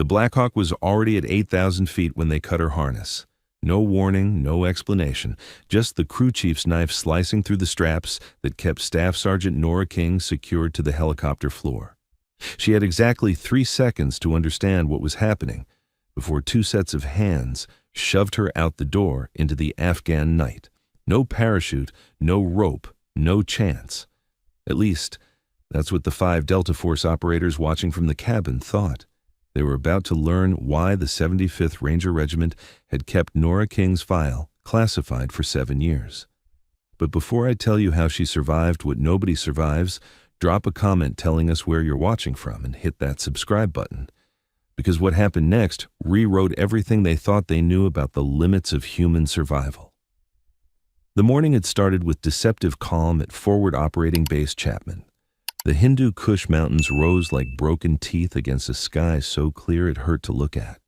The Black Hawk was already at 8,000 feet when they cut her harness. No warning, no explanation, just the crew chief's knife slicing through the straps that kept Staff Sergeant Nora King secured to the helicopter floor. She had exactly 3 seconds to understand what was happening before 2 sets of hands shoved her out the door into the Afghan night. No parachute, no rope, no chance. At least, that's what the 5 Delta Force operators watching from the cabin thought. They were about to learn why the 75th Ranger Regiment had kept Nora King's file classified for 7 years. But before I tell you how she survived what nobody survives, drop a comment telling us where you're watching from and hit that subscribe button. Because what happened next rewrote everything they thought they knew about the limits of human survival. The morning had started with deceptive calm at Forward Operating Base Chapman. The Hindu Kush Mountains rose like broken teeth against a sky so clear it hurt to look at.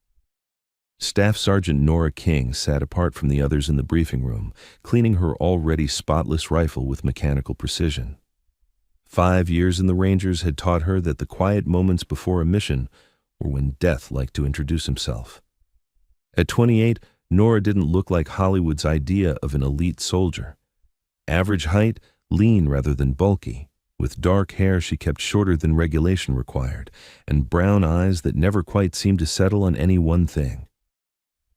Staff Sergeant Nora King sat apart from the others in the briefing room, cleaning her already spotless rifle with mechanical precision. 5 years in the Rangers had taught her that the quiet moments before a mission were when death liked to introduce himself. At 28, Nora didn't look like Hollywood's idea of an elite soldier. Average height, lean rather than bulky. With dark hair she kept shorter than regulation required, and brown eyes that never quite seemed to settle on any one thing.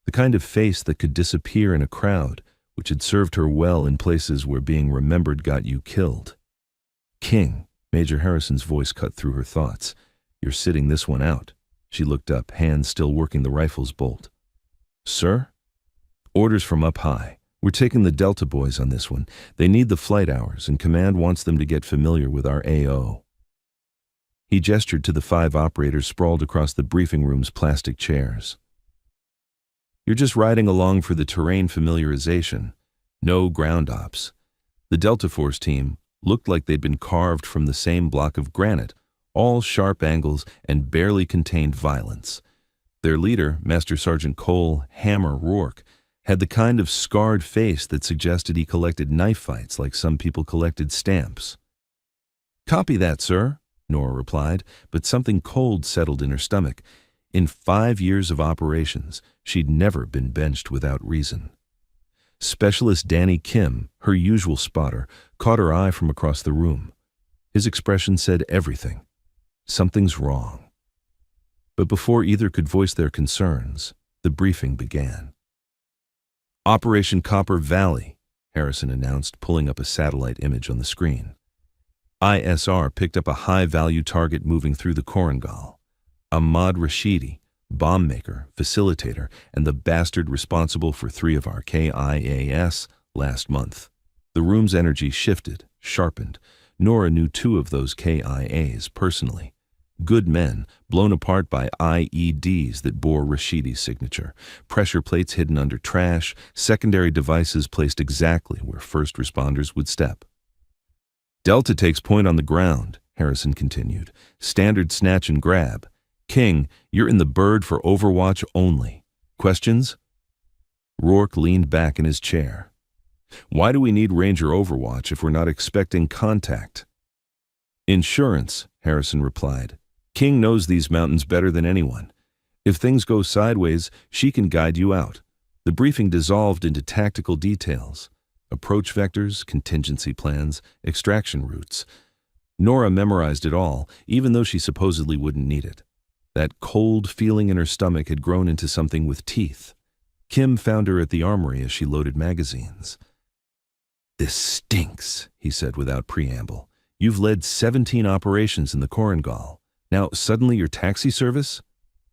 The kind of face that could disappear in a crowd, which had served her well in places where being remembered got you killed. "King," Major Harrison's voice cut through her thoughts. "You're sitting this one out." She looked up, hands still working the rifle's bolt. "Sir?" "Orders from up high. We're taking the Delta boys on this one. They need the flight hours, and Command wants them to get familiar with our AO." He gestured to the 5 operators sprawled across the briefing room's plastic chairs. "You're just riding along for the terrain familiarization. No ground ops." The Delta Force team looked like they'd been carved from the same block of granite, all sharp angles and barely contained violence. Their leader, Master Sergeant Cole "Hammer" Rourke, had the kind of scarred face that suggested he collected knife fights like some people collected stamps. "Copy that, sir," Nora replied, but something cold settled in her stomach. In 5 years of operations, she'd never been benched without reason. Specialist Danny Kim, her usual spotter, caught her eye from across the room. His expression said everything. Something's wrong. But before either could voice their concerns, the briefing began. "Operation Copper Valley," Harrison announced, pulling up a satellite image on the screen. ISR picked up a high-value target moving through the Korangal. Ahmad Rashidi, bomb maker, facilitator, and the bastard responsible for 3 of our KIAS last month. The room's energy shifted, sharpened. Nora knew 2 of those KIAs personally. Good men, blown apart by IEDs that bore Rashidi's signature, pressure plates hidden under trash, secondary devices placed exactly where first responders would step. "Delta takes point on the ground," Harrison continued. "Standard snatch and grab. King, you're in the bird for overwatch only. Questions?" Rourke leaned back in his chair. "Why do we need Ranger overwatch if we're not expecting contact?" "Insurance," Harrison replied. "King knows these mountains better than anyone. If things go sideways, she can guide you out." The briefing dissolved into tactical details. Approach vectors, contingency plans, extraction routes. Nora memorized it all, even though she supposedly wouldn't need it. That cold feeling in her stomach had grown into something with teeth. Kim found her at the armory as she loaded magazines. "This stinks," he said without preamble. "You've led 17 operations in the Korangal. Now, suddenly your taxi service?"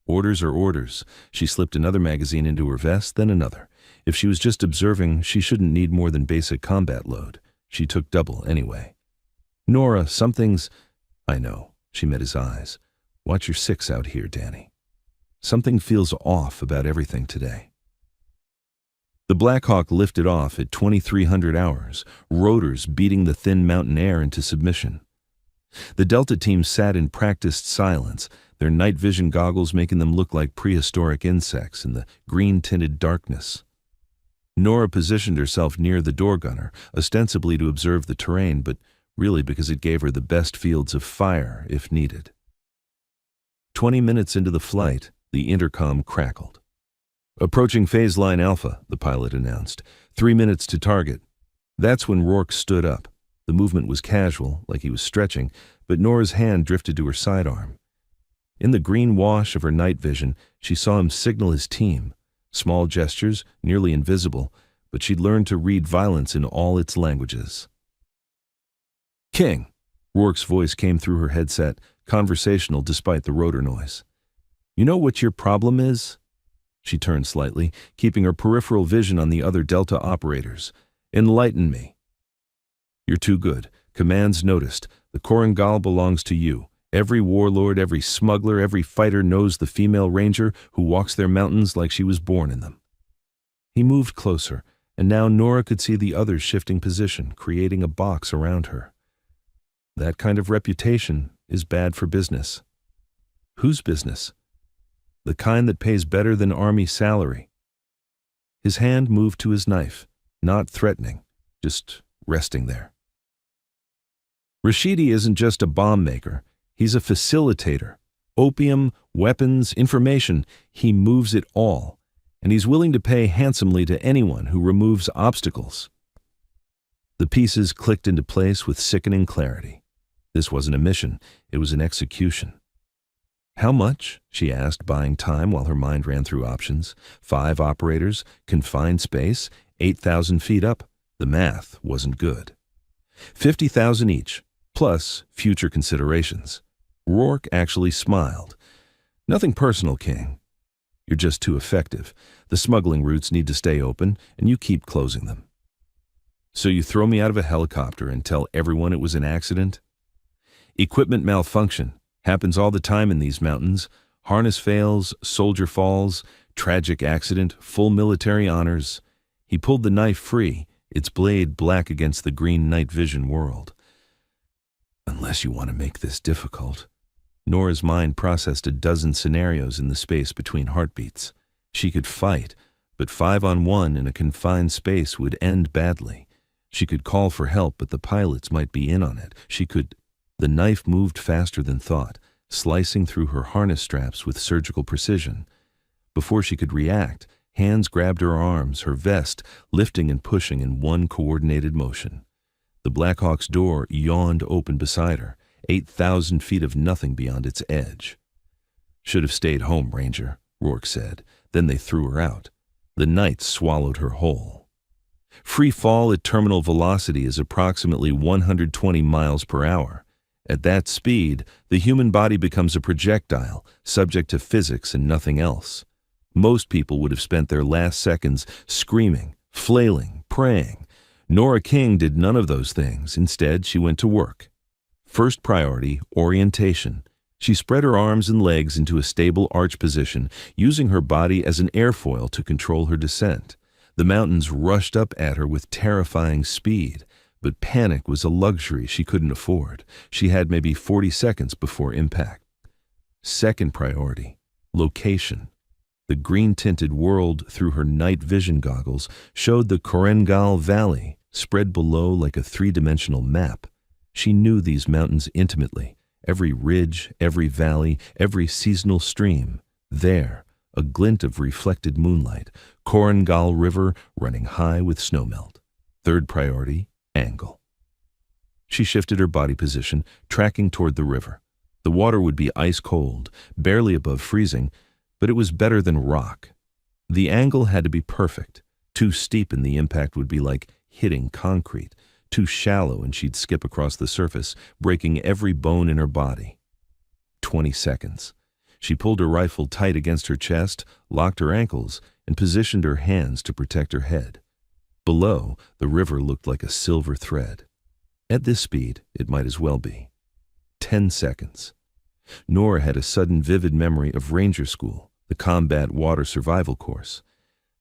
"Orders are orders." She slipped another magazine into her vest, then another. If she was just observing, she shouldn't need more than basic combat load. She took double anyway. "Nora, something's—" "I know." She met his eyes. "Watch your 6 out here, Danny. Something feels off about everything today." The Black Hawk lifted off at 2300 hours, rotors beating the thin mountain air into submission. The Delta team sat in practiced silence, their night vision goggles making them look like prehistoric insects in the green-tinted darkness. Nora positioned herself near the door gunner, ostensibly to observe the terrain, but really because it gave her the best fields of fire if needed. 20 minutes into the flight, The intercom crackled. "Approaching phase line Alpha," the pilot announced. 3 minutes to target. That's when Rourke stood up. The movement was casual, like he was stretching, but Nora's hand drifted to her sidearm. In the green wash of her night vision, she saw him signal his team. Small gestures, nearly invisible, but she'd learned to read violence in all its languages. "King!" Rourke's voice came through her headset, conversational despite the rotor noise. "You know what your problem is?" She turned slightly, keeping her peripheral vision on the other Delta operators. "Enlighten me." "You're too good. Command's noticed. The Korangal belongs to you. Every warlord, every smuggler, every fighter knows the female ranger who walks their mountains like she was born in them." He moved closer, and now Nora could see the others shifting position, creating a box around her. "That kind of reputation is bad for business." "Whose business?" "The kind that pays better than army salary." His hand moved to his knife, not threatening, just resting there. "Rashidi isn't just a bomb maker. He's a facilitator. Opium, weapons, information, he moves it all. And he's willing to pay handsomely to anyone who removes obstacles." The pieces clicked into place with sickening clarity. This wasn't a mission, it was an execution. "How much?" she asked, buying time while her mind ran through options. 5 operators, confined space, 8,000 feet up. The math wasn't good. 50,000 each, plus future considerations. Rourke actually smiled. "Nothing personal, King. You're just too effective. The smuggling routes need to stay open, and you keep closing them." "So you throw me out of a helicopter and tell everyone it was an accident?" "Equipment malfunction. Happens all the time in these mountains. Harness fails, soldier falls, tragic accident, full military honors." He pulled the knife free, its blade black against the green night vision world. "Unless you want to make this difficult." Nora's mind processed a dozen scenarios in the space between heartbeats. She could fight, but 5-on-1 in a confined space would end badly. She could call for help, but the pilots might be in on it. The knife moved faster than thought, slicing through her harness straps with surgical precision. Before she could react, hands grabbed her arms, her vest, lifting and pushing in one coordinated motion. The Blackhawk's door yawned open beside her, 8,000 feet of nothing beyond its edge. "Should have stayed home, Ranger," Rourke said. Then they threw her out. The night swallowed her whole. Free fall at terminal velocity is approximately 120 miles per hour. At that speed, the human body becomes a projectile, subject to physics and nothing else. Most people would have spent their last seconds screaming, flailing, praying. Nora King did none of those things. Instead, she went to work. First priority, orientation. She spread her arms and legs into a stable arch position, using her body as an airfoil to control her descent. The mountains rushed up at her with terrifying speed, but panic was a luxury she couldn't afford. She had maybe 40 seconds before impact. Second priority, location. The green-tinted world through her night vision goggles showed the Korangal Valley, spread below like a 3-dimensional map. She knew these mountains intimately, every ridge, every valley, every seasonal stream. There, a glint of reflected moonlight, Korangal River running high with snowmelt. Third priority, angle. She shifted her body position, tracking toward the river. The water would be ice cold, barely above freezing, but it was better than rock. The angle had to be perfect. Too steep and the impact would be like hitting concrete. Too shallow and she'd skip across the surface, breaking every bone in her body. 20 seconds. She pulled her rifle tight against her chest, locked her ankles, and positioned her hands to protect her head. Below, the river looked like a silver thread. At this speed, it might as well be. 10 seconds. Nora had a sudden vivid memory of Ranger School, the combat water survival course.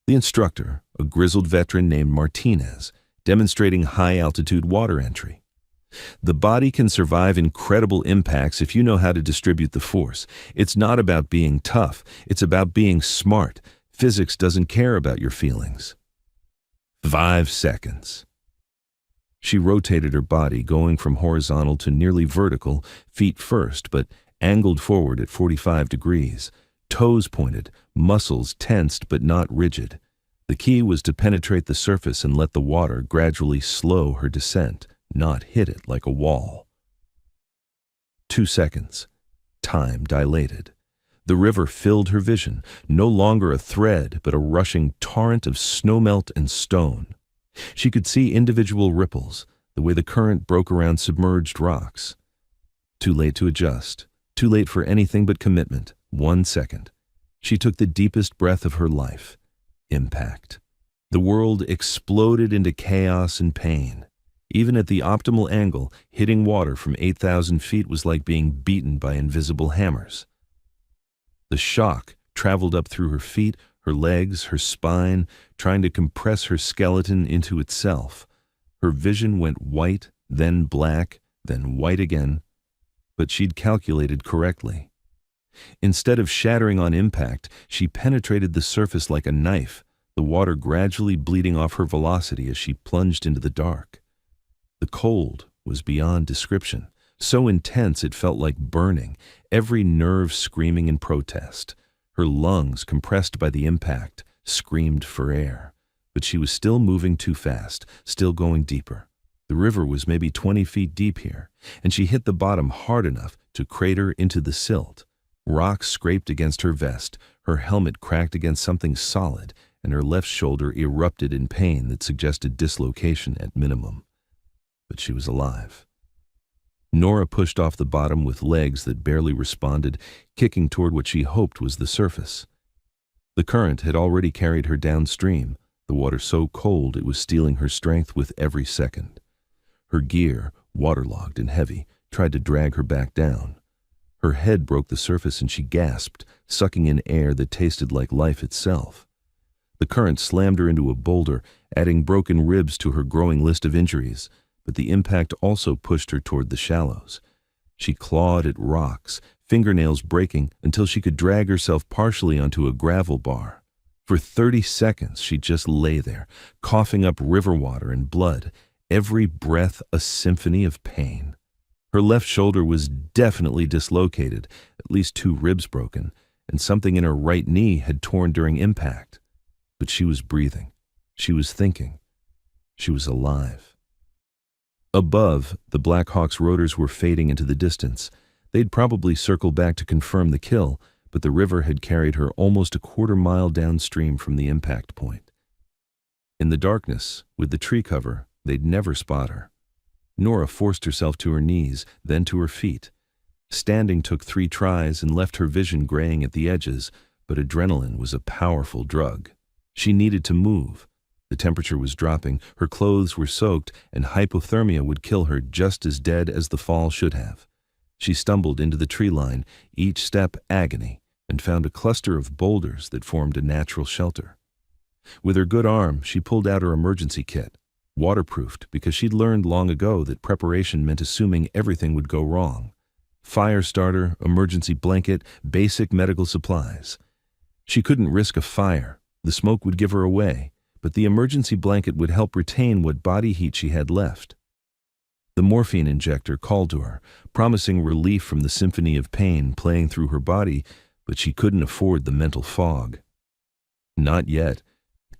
The instructor, a grizzled veteran named Martinez, demonstrating high-altitude water entry. The body can survive incredible impacts if you know how to distribute the force. It's not about being tough, it's about being smart. Physics doesn't care about your feelings. 5 seconds. She rotated her body, going from horizontal to nearly vertical, feet first, but angled forward at 45 degrees. toes pointed, muscles tensed but not rigid. The key was to penetrate the surface and let the water gradually slow her descent, not hit it like a wall. 2 seconds. Time dilated. The river filled her vision, no longer a thread but a rushing torrent of snowmelt and stone. She could see individual ripples, the way the current broke around submerged rocks. Too late to adjust, too late for anything but commitment. 1 second. She took the deepest breath of her life. Impact. The world exploded into chaos and pain. Even at the optimal angle, hitting water from 8,000 feet was like being beaten by invisible hammers. The shock traveled up through her feet, her legs, her spine, trying to compress her skeleton into itself. Her vision went white, then black, then white again. But she'd calculated correctly. Instead of shattering on impact, she penetrated the surface like a knife, the water gradually bleeding off her velocity as she plunged into the dark. The cold was beyond description, so intense it felt like burning, every nerve screaming in protest. Her lungs, compressed by the impact, screamed for air. But she was still moving too fast, still going deeper. The river was maybe 20 feet deep here, and she hit the bottom hard enough to crater into the silt. Rocks scraped against her vest, her helmet cracked against something solid, and her left shoulder erupted in pain that suggested dislocation at minimum. But she was alive. Nora pushed off the bottom with legs that barely responded, kicking toward what she hoped was the surface. The current had already carried her downstream, the water so cold it was stealing her strength with every second. Her gear, waterlogged and heavy, tried to drag her back down. Her head broke the surface and she gasped, sucking in air that tasted like life itself. The current slammed her into a boulder, adding broken ribs to her growing list of injuries, but the impact also pushed her toward the shallows. She clawed at rocks, fingernails breaking until she could drag herself partially onto a gravel bar. For 30 seconds she just lay there, coughing up river water and blood, every breath a symphony of pain. Her left shoulder was definitely dislocated, at least 2 ribs broken, and something in her right knee had torn during impact. But she was breathing. She was thinking. She was alive. Above, the Black Hawk's rotors were fading into the distance. They'd probably circle back to confirm the kill, but the river had carried her almost a quarter-mile downstream from the impact point. In the darkness, with the tree cover, they'd never spot her. Nora forced herself to her knees, then to her feet. Standing took 3 tries and left her vision graying at the edges, but adrenaline was a powerful drug. She needed to move. The temperature was dropping, her clothes were soaked, and hypothermia would kill her just as dead as the fall should have. She stumbled into the tree line, each step agony, and found a cluster of boulders that formed a natural shelter. With her good arm, she pulled out her emergency kit, waterproofed because she'd learned long ago that preparation meant assuming everything would go wrong. Fire starter, emergency blanket, basic medical supplies. She couldn't risk a fire. The smoke would give her away, but the emergency blanket would help retain what body heat she had left. The morphine injector called to her, promising relief from the symphony of pain playing through her body, but she couldn't afford the mental fog. Not yet.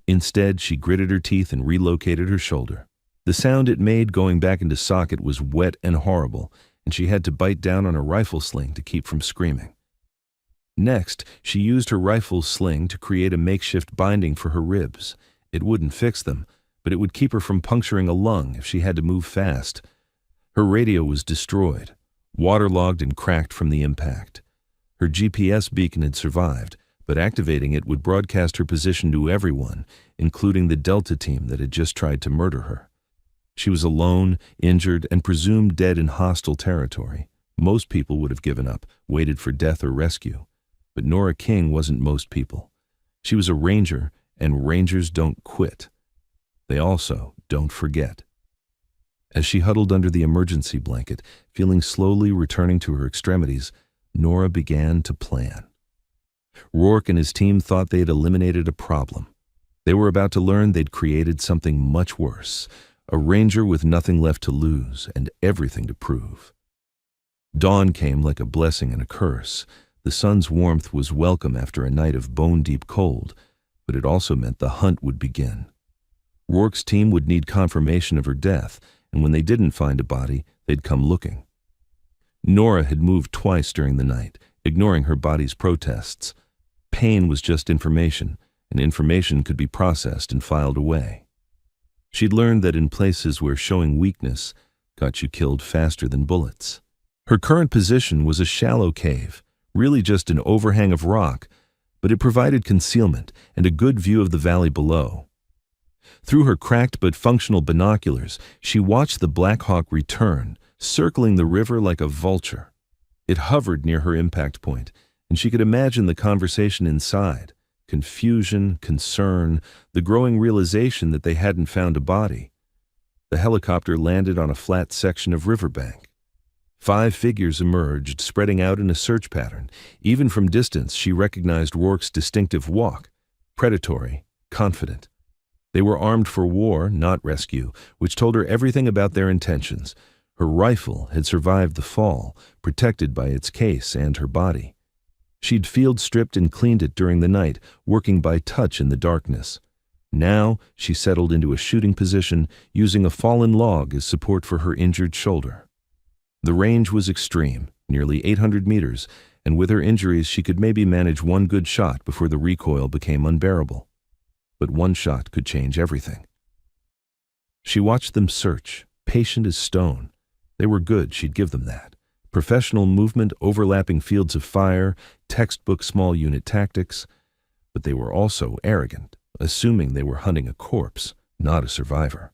Instead, she gritted her teeth and relocated her shoulder. The sound it made going back into socket was wet and horrible, and she had to bite down on a rifle sling to keep from screaming. Next, she used her rifle sling to create a makeshift binding for her ribs. It wouldn't fix them, but it would keep her from puncturing a lung if she had to move fast. Her radio was destroyed, waterlogged and cracked from the impact. Her GPS beacon had survived, but activating it would broadcast her position to everyone, including the Delta team that had just tried to murder her. She was alone, injured, and presumed dead in hostile territory. Most people would have given up, waited for death or rescue. But Nora King wasn't most people. She was a ranger, and rangers don't quit. They also don't forget. As she huddled under the emergency blanket, feeling slowly returning to her extremities, Nora began to plan. Rourke and his team thought they had eliminated a problem. They were about to learn they'd created something much worse, a ranger with nothing left to lose and everything to prove. Dawn came like a blessing and a curse. The sun's warmth was welcome after a night of bone-deep cold, but it also meant the hunt would begin. Rourke's team would need confirmation of her death, and when they didn't find a body, they'd come looking. Nora had moved twice during the night, ignoring her body's protests. Pain was just information, and information could be processed and filed away. She'd learned that in places where showing weakness got you killed faster than bullets. Her current position was a shallow cave, really just an overhang of rock, but it provided concealment and a good view of the valley below. Through her cracked but functional binoculars, she watched the Black Hawk return, circling the river like a vulture. It hovered near her impact point, and she could imagine the conversation inside: confusion, concern, the growing realization that they hadn't found a body. The helicopter landed on a flat section of riverbank. 5 figures emerged, spreading out in a search pattern. Even from distance, she recognized Rourke's distinctive walk: predatory, confident. They were armed for war, not rescue, which told her everything about their intentions. Her rifle had survived the fall, protected by its case and her body. She'd field-stripped and cleaned it during the night, working by touch in the darkness. Now she settled into a shooting position, using a fallen log as support for her injured shoulder. The range was extreme, nearly 800 meters, and with her injuries she could maybe manage one good shot before the recoil became unbearable. But one shot could change everything. She watched them search, patient as stone. They were good, she'd give them that. Professional movement, overlapping fields of fire, textbook small unit tactics. But they were also arrogant, assuming they were hunting a corpse, not a survivor.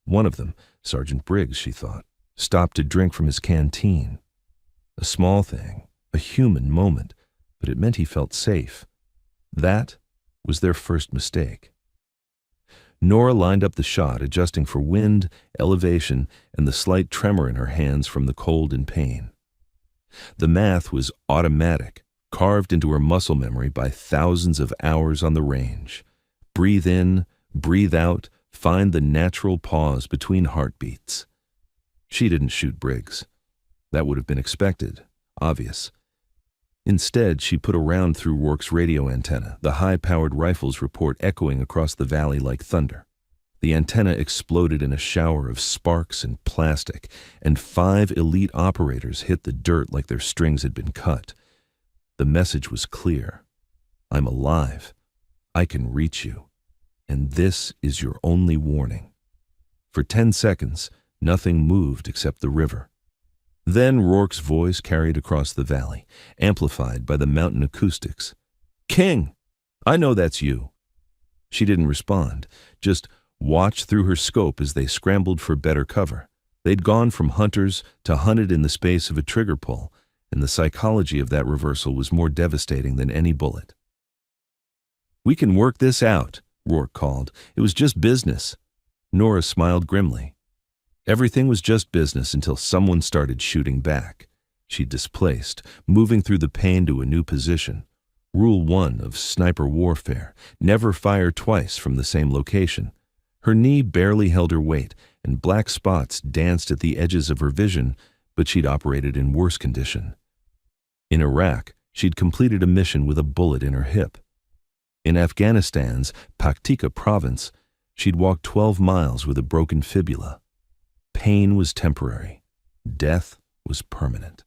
One of them, Sergeant Briggs, she thought, stopped to drink from his canteen. A small thing, a human moment, but it meant he felt safe. That was their first mistake. Nora lined up the shot, adjusting for wind, elevation, and the slight tremor in her hands from the cold and pain. The math was automatic, carved into her muscle memory by thousands of hours on the range. Breathe in, breathe out, find the natural pause between heartbeats. She didn't shoot Briggs. That would have been expected, obvious. Instead, she put a round through Rourke's radio antenna, the high-powered rifle's report echoing across the valley like thunder. The antenna exploded in a shower of sparks and plastic, and 5 elite operators hit the dirt like their strings had been cut. The message was clear. I'm alive. I can reach you. And this is your only warning. For 10 seconds, nothing moved except the river. Then Rourke's voice carried across the valley, amplified by the mountain acoustics. "King! I know that's you." She didn't respond, just watched through her scope as they scrambled for better cover. They'd gone from hunters to hunted in the space of a trigger pull, and the psychology of that reversal was more devastating than any bullet. "We can work this out," Rourke called. "It was just business." Nora smiled grimly. Everything was just business until someone started shooting back. She displaced, moving through the pain to a new position. Rule 1 of sniper warfare: never fire twice from the same location. Her knee barely held her weight, and black spots danced at the edges of her vision, but she'd operated in worse condition. In Iraq, she'd completed a mission with a bullet in her hip. In Afghanistan's Paktika province, she'd walked 12 miles with a broken fibula. Pain was temporary. Death was permanent.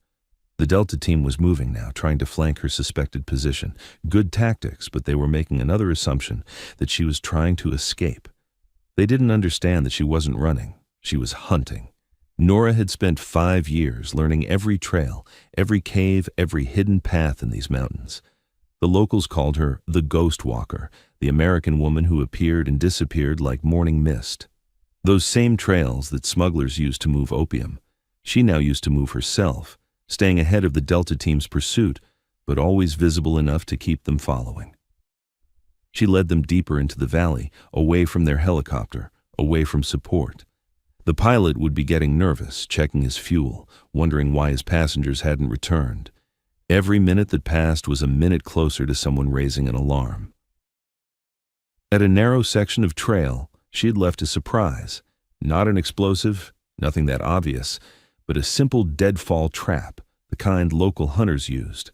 The Delta team was moving now, trying to flank her suspected position. Good tactics, but they were making another assumption, that she was trying to escape. They didn't understand that she wasn't running. She was hunting. Nora had spent 5 years learning every trail, every cave, every hidden path in these mountains. The locals called her the Ghost Walker, the American woman who appeared and disappeared like morning mist. Those same trails that smugglers used to move opium, she now used to move herself, staying ahead of the Delta team's pursuit, but always visible enough to keep them following. She led them deeper into the valley, away from their helicopter, away from support. The pilot would be getting nervous, checking his fuel, wondering why his passengers hadn't returned. Every minute that passed was a minute closer to someone raising an alarm. At a narrow section of trail, she had left a surprise. Not an explosive, nothing that obvious, but a simple deadfall trap, the kind local hunters used.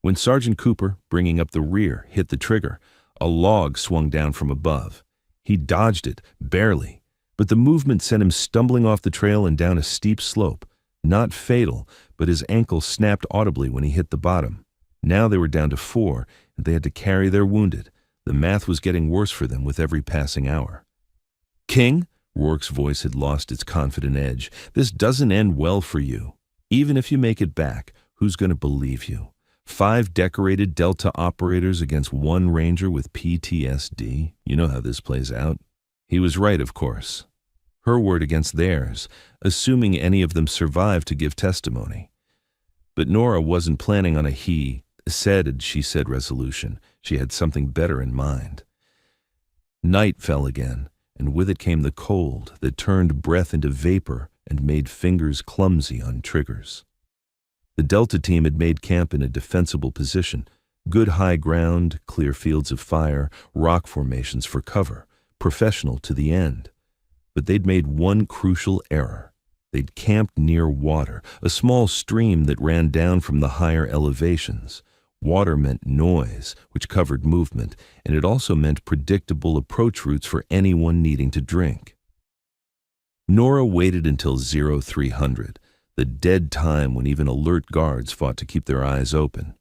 When Sergeant Cooper, bringing up the rear, hit the trigger, a log swung down from above. He dodged it, barely, but the movement sent him stumbling off the trail and down a steep slope. Not fatal, but his ankle snapped audibly when he hit the bottom. Now they were down to 4, and they had to carry their wounded. The math was getting worse for them with every passing hour. "King," Rourke's voice had lost its confident edge, "this doesn't end well for you. Even if you make it back, who's going to believe you? 5 decorated Delta operators against 1 Ranger with PTSD. You know how this plays out." He was right, of course. Her word against theirs, assuming any of them survived to give testimony. But Nora wasn't planning on a he said and she said resolution. She had something better in mind. Night fell again, and with it came the cold that turned breath into vapor and made fingers clumsy on triggers. The Delta team had made camp in a defensible position, good high ground, clear fields of fire, rock formations for cover, professional to the end. But they'd made one crucial error. They'd camped near water, a small stream that ran down from the higher elevations. Water meant noise, which covered movement, and it also meant predictable approach routes for anyone needing to drink. Nora waited until 0300, the dead time when even alert guards fought to keep their eyes open.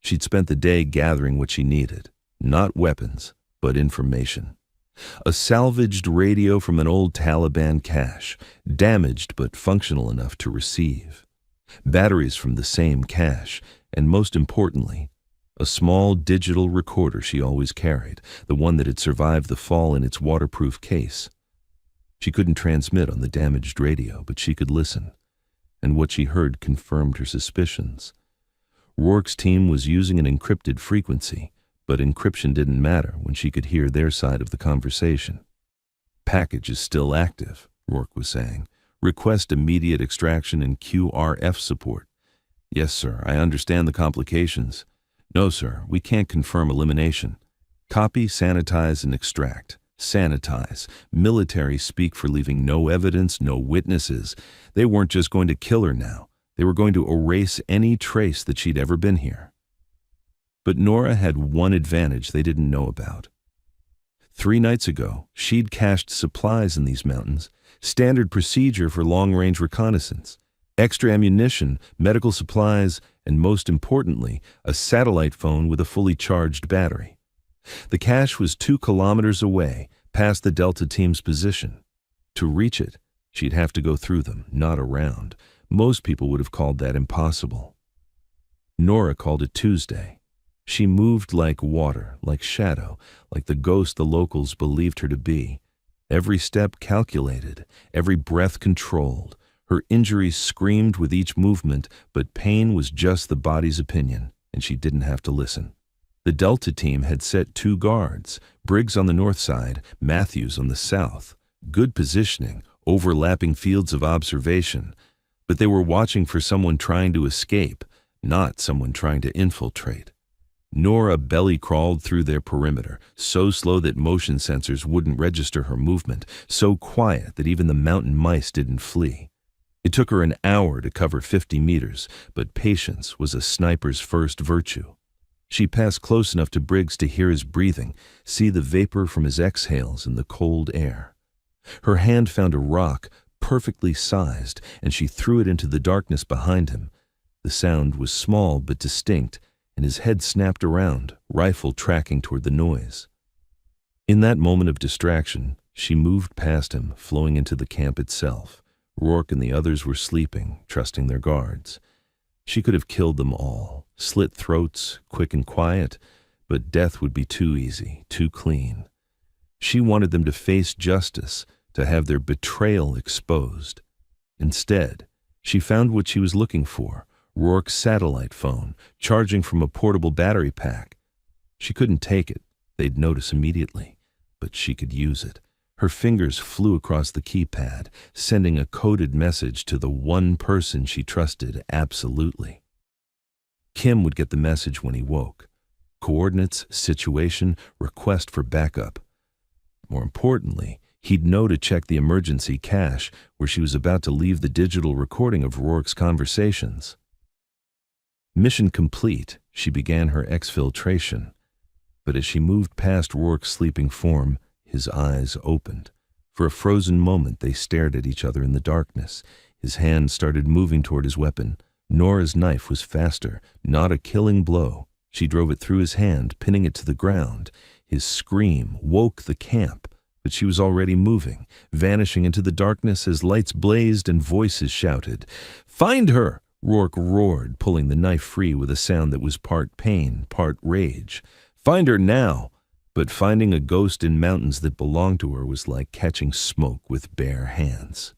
She'd spent the day gathering what she needed, not weapons, but information. A salvaged radio from an old Taliban cache, damaged but functional enough to receive. Batteries from the same cache, and most importantly, a small digital recorder she always carried, the one that had survived the fall in its waterproof case. She couldn't transmit on the damaged radio, but she could listen, and what she heard confirmed her suspicions. Rourke's team was using an encrypted frequency, but encryption didn't matter when she could hear their side of the conversation. "Package is still active," Rourke was saying. "Request immediate extraction and QRF support." "Yes, sir, I understand the complications." "No, sir, we can't confirm elimination." "Copy, sanitize, and extract." Sanitize. Military speak for leaving no evidence, no witnesses. They weren't just going to kill her now. They were going to erase any trace that she'd ever been here. But Nora had one advantage they didn't know about. 3 nights ago, she'd cached supplies in these mountains, standard procedure for long-range reconnaissance, extra ammunition, medical supplies, and most importantly, a satellite phone with a fully charged battery. The cache was 2 kilometers away, past the Delta team's position. To reach it, she'd have to go through them, not around. Most people would have called that impossible. Nora called it Tuesday. She moved like water, like shadow, like the ghost the locals believed her to be. Every step calculated, every breath controlled. Her injuries screamed with each movement, but pain was just the body's opinion, and she didn't have to listen. The Delta team had set 2 guards, Briggs on the north side, Matthews on the south. Good positioning, overlapping fields of observation. But they were watching for someone trying to escape, not someone trying to infiltrate. Nora belly crawled through their perimeter, so slow that motion sensors wouldn't register her movement, so quiet that even the mountain mice didn't flee. It took her an hour to cover 50 meters, but patience was a sniper's first virtue. She passed close enough to Briggs to hear his breathing, see the vapor from his exhales in the cold air. Her hand found a rock, perfectly sized, and she threw it into the darkness behind him. The sound was small but distinct, and his head snapped around, rifle tracking toward the noise. In that moment of distraction, she moved past him, flowing into the camp itself. Rourke and the others were sleeping, trusting their guards. She could have killed them all, slit throats, quick and quiet, but death would be too easy, too clean. She wanted them to face justice, to have their betrayal exposed. Instead, she found what she was looking for, Rourke's satellite phone, charging from a portable battery pack. She couldn't take it, they'd notice immediately, but she could use it. Her fingers flew across the keypad, sending a coded message to the one person she trusted absolutely. Kim would get the message when he woke. Coordinates, situation, request for backup. More importantly, he'd know to check the emergency cache where she was about to leave the digital recording of Rourke's conversations. Mission complete, she began her exfiltration. But as she moved past Rourke's sleeping form, his eyes opened. For a frozen moment they stared at each other in the darkness. His hand started moving toward his weapon. Nora's knife was faster, not a killing blow. She drove it through his hand, pinning it to the ground. His scream woke the camp, but she was already moving, vanishing into the darkness as lights blazed and voices shouted. "Find her!" Rourke roared, pulling the knife free with a sound that was part pain, part rage. "Find her now!" But finding a ghost in mountains that belonged to her was like catching smoke with bare hands.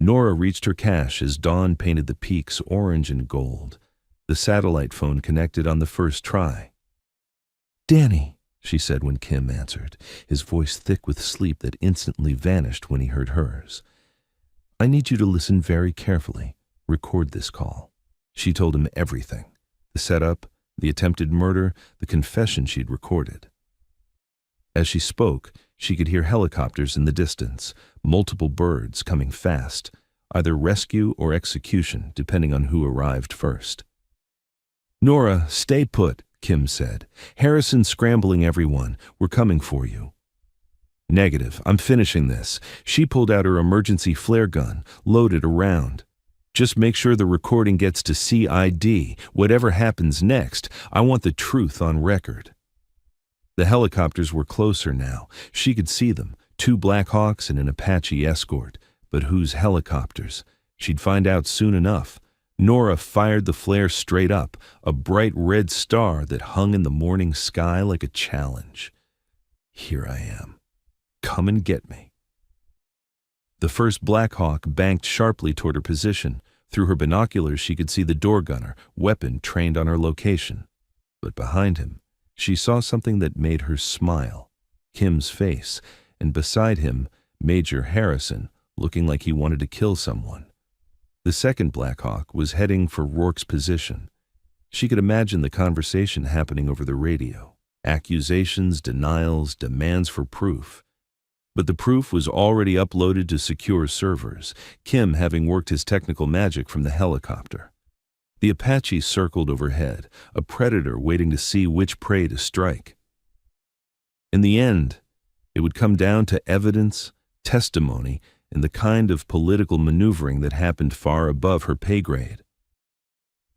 Nora reached her cache as dawn painted the peaks orange and gold. The satellite phone connected on the first try. "Danny," she said when Kim answered, his voice thick with sleep that instantly vanished when he heard hers. "I need you to listen very carefully. Record this call." She told him everything. The setup, the attempted murder, the confession she'd recorded. As she spoke, she could hear helicopters in the distance, multiple birds coming fast, either rescue or execution, depending on who arrived first. "Nora, stay put," Kim said. "Harrison's scrambling everyone. We're coming for you." "Negative. I'm finishing this." She pulled out her emergency flare gun, loaded a round. "Just make sure the recording gets to CID. Whatever happens next, I want the truth on record." The helicopters were closer now. She could see them, 2 Black Hawks and an Apache escort. But whose helicopters? She'd find out soon enough. Nora fired the flare straight up, a bright red star that hung in the morning sky like a challenge. "Here I am. Come and get me." The first Black Hawk banked sharply toward her position. Through her binoculars she could see the door gunner, weapon trained on her location. But behind him, she saw something that made her smile. Kim's face, and beside him, Major Harrison, looking like he wanted to kill someone. The second Black Hawk was heading for Rourke's position. She could imagine the conversation happening over the radio. Accusations, denials, demands for proof. But the proof was already uploaded to secure servers, Kim having worked his technical magic from the helicopter. The Apache circled overhead, a predator waiting to see which prey to strike. In the end, it would come down to evidence, testimony, and the kind of political maneuvering that happened far above her pay grade.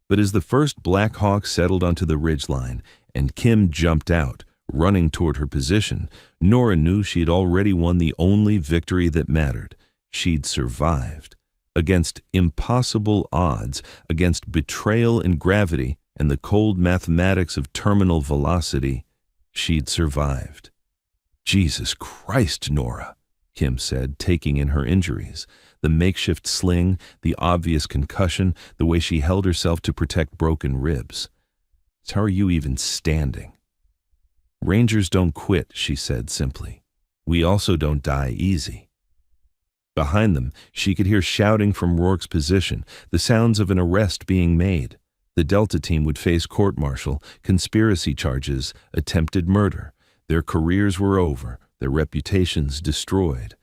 But as the first Black Hawk settled onto the ridgeline and Kim jumped out, running toward her position, Nora knew she had already won the only victory that mattered. She'd survived. Against impossible odds, against betrayal in gravity and the cold mathematics of terminal velocity, she'd survived. "Jesus Christ, Nora," Kim said, taking in her injuries. The makeshift sling, the obvious concussion, the way she held herself to protect broken ribs. "How are you even standing?" "Rangers don't quit," she said simply. "We also don't die easy." Behind them, she could hear shouting from Rourke's position, the sounds of an arrest being made. The Delta team would face court-martial, conspiracy charges, attempted murder. Their careers were over, their reputations destroyed.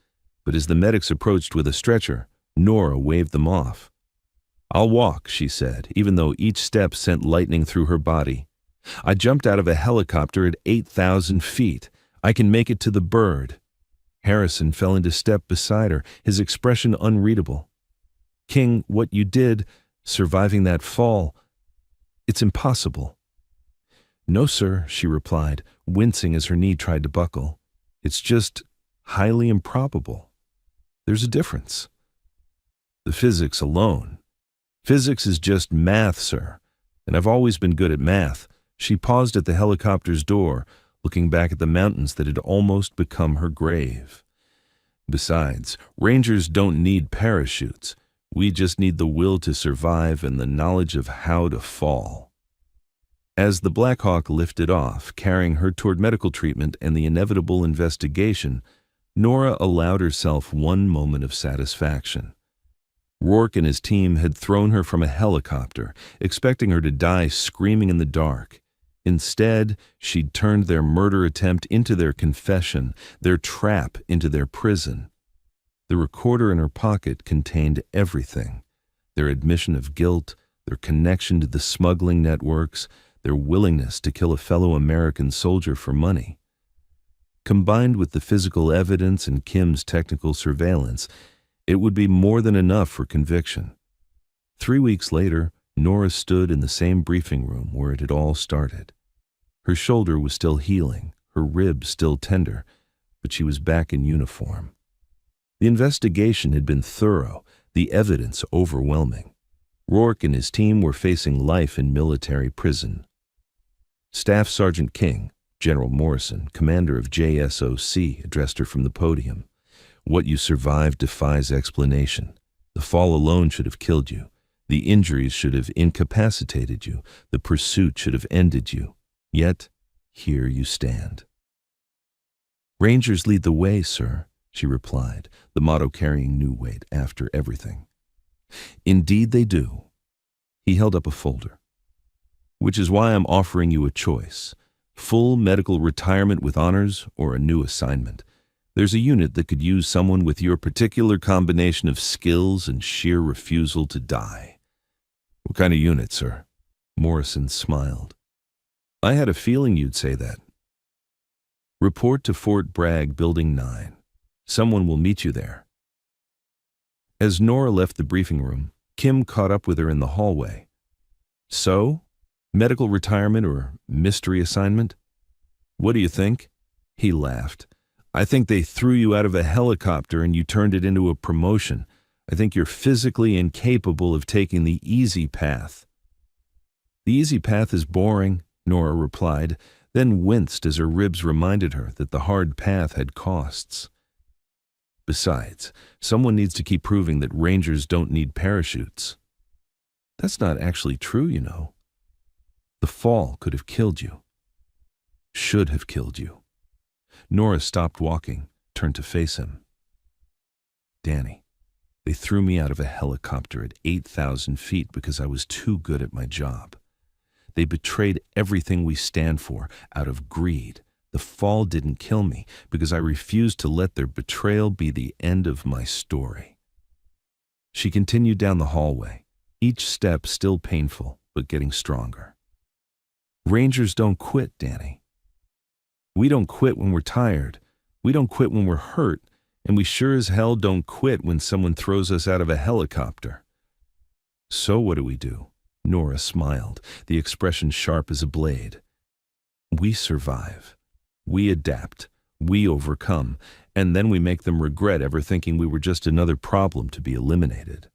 But as the medics approached with a stretcher, Nora waved them off. "I'll walk," she said, even though each step sent lightning through her body. "I jumped out of a helicopter at 8,000 feet. I can make it to the bird." Harrison fell into step beside her, his expression unreadable. "King, what you did, surviving that fall, it's impossible." "No, sir," she replied, wincing as her knee tried to buckle. "It's just highly improbable. There's a difference." "The physics alone." "Physics is just math, sir, and I've always been good at math." She paused at the helicopter's door, looking back at the mountains that had almost become her grave. "Besides, Rangers don't need parachutes. We just need the will to survive and the knowledge of how to fall." As the Black Hawk lifted off, carrying her toward medical treatment and the inevitable investigation, Nora allowed herself one moment of satisfaction. Rourke and his team had thrown her from a helicopter, expecting her to die screaming in the dark. Instead, she'd turned their murder attempt into their confession, their trap into their prison. The recorder in her pocket contained everything: their admission of guilt, their connection to the smuggling networks, their willingness to kill a fellow American soldier for money. Combined with the physical evidence and Kim's technical surveillance, it would be more than enough for conviction. 3 weeks later, Nora stood in the same briefing room where it had all started. Her shoulder was still healing, her ribs still tender, but she was back in uniform. The investigation had been thorough, the evidence overwhelming. Rourke and his team were facing life in military prison. Staff Sergeant King, General Morrison, commander of JSOC, addressed her from the podium. "What you survived defies explanation. The fall alone should have killed you. The injuries should have incapacitated you. The pursuit should have ended you. Yet, here you stand." "Rangers lead the way, sir," she replied, the motto carrying new weight after everything. "Indeed they do." He held up a folder. "Which is why I'm offering you a choice. Full medical retirement with honors or a new assignment. There's a unit that could use someone with your particular combination of skills and sheer refusal to die." "What kind of unit, sir?" Morrison smiled. "I had a feeling you'd say that." "Report to Fort Bragg, Building 9. Someone will meet you there." As Nora left the briefing room, Kim caught up with her in the hallway. "So? Medical retirement or mystery assignment?" "What do you think?" He laughed. "I think they threw you out of a helicopter and you turned it into a promotion. I think you're physically incapable of taking the easy path." "The easy path is boring," Nora replied, then winced as her ribs reminded her that the hard path had costs. "Besides, someone needs to keep proving that Rangers don't need parachutes." "That's not actually true, you know. The fall could have killed you. Should have killed you." Nora stopped walking, turned to face him. "Danny, they threw me out of a helicopter at 8,000 feet because I was too good at my job. They betrayed everything we stand for out of greed. The fall didn't kill me because I refused to let their betrayal be the end of my story." She continued down the hallway, each step still painful, but getting stronger. "Rangers don't quit, Danny. We don't quit when we're tired. We don't quit when we're hurt. And we sure as hell don't quit when someone throws us out of a helicopter." "So what do we do?" Nora smiled, the expression sharp as a blade. "We survive. We adapt. We overcome. And then we make them regret ever thinking we were just another problem to be eliminated."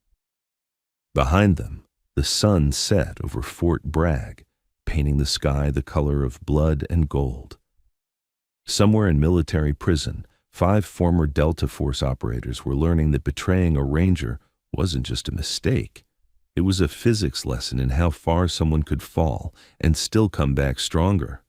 Behind them, the sun set over Fort Bragg, painting the sky the color of blood and gold. Somewhere in military prison, 5 former Delta Force operators were learning that betraying a Ranger wasn't just a mistake. It was a physics lesson in how far someone could fall and still come back stronger.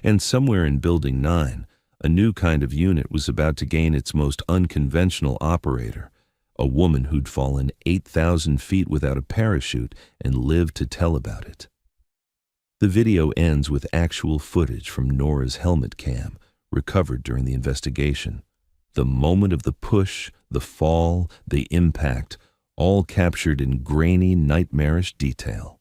And somewhere in Building 9, a new kind of unit was about to gain its most unconventional operator, a woman who'd fallen 8,000 feet without a parachute and lived to tell about it. The video ends with actual footage from Nora's helmet cam, recovered during the investigation. The moment of the push, the fall, the impact, all captured in grainy, nightmarish detail.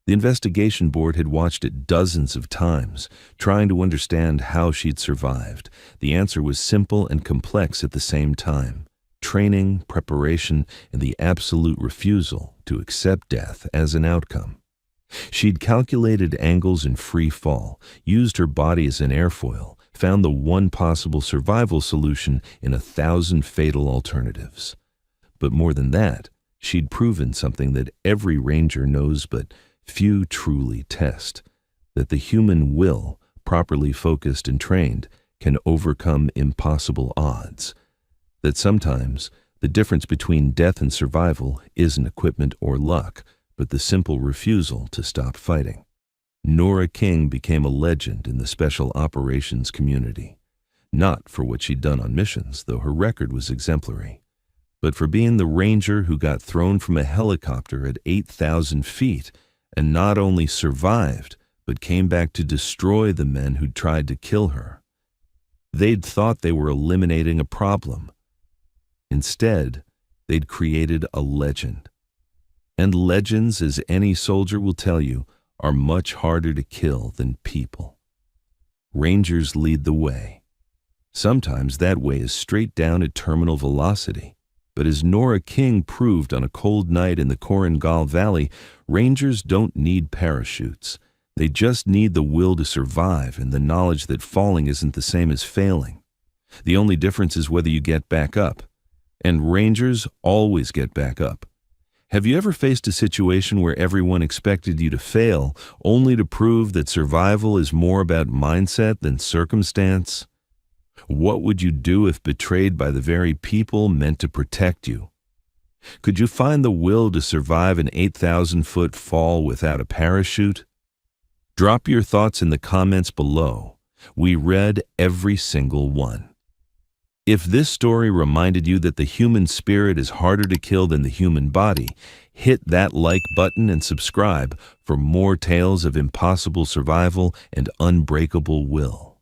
The investigation board had watched it dozens of times, trying to understand how she'd survived. The answer was simple and complex at the same time: training, preparation, and the absolute refusal to accept death as an outcome. She'd calculated angles in free fall, used her body as an airfoil, found the one possible survival solution in 1,000 fatal alternatives. But more than that, she'd proven something that every Ranger knows but few truly test: that the human will, properly focused and trained, can overcome impossible odds. That sometimes the difference between death and survival isn't equipment or luck, but the simple refusal to stop fighting. Nora King became a legend in the special operations community, not for what she'd done on missions, though her record was exemplary, but for being the Ranger who got thrown from a helicopter at 8,000 feet and not only survived, but came back to destroy the men who'd tried to kill her. They'd thought they were eliminating a problem. Instead, they'd created a legend. And legends, as any soldier will tell you, are much harder to kill than people. Rangers lead the way. Sometimes that way is straight down at terminal velocity. But as Nora King proved on a cold night in the Korengal Valley, Rangers don't need parachutes. They just need the will to survive and the knowledge that falling isn't the same as failing. The only difference is whether you get back up. And Rangers always get back up. Have you ever faced a situation where everyone expected you to fail, only to prove that survival is more about mindset than circumstance? What would you do if betrayed by the very people meant to protect you? Could you find the will to survive an 8,000-foot fall without a parachute? Drop your thoughts in the comments below. We read every single one. If this story reminded you that the human spirit is harder to kill than the human body, hit that like button and subscribe for more tales of impossible survival and unbreakable will.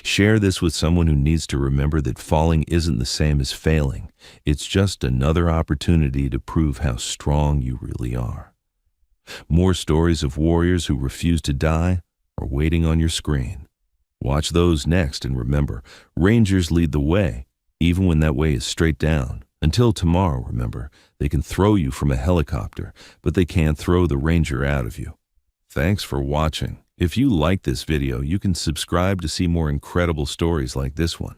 Share this with someone who needs to remember that falling isn't the same as failing. It's just another opportunity to prove how strong you really are. More stories of warriors who refuse to die are waiting on your screen. Watch those next, and remember, Rangers lead the way, even when that way is straight down. Until tomorrow, remember, they can throw you from a helicopter, but they can't throw the Ranger out of you. Thanks for watching. If you like this video, you can subscribe to see more incredible stories like this one.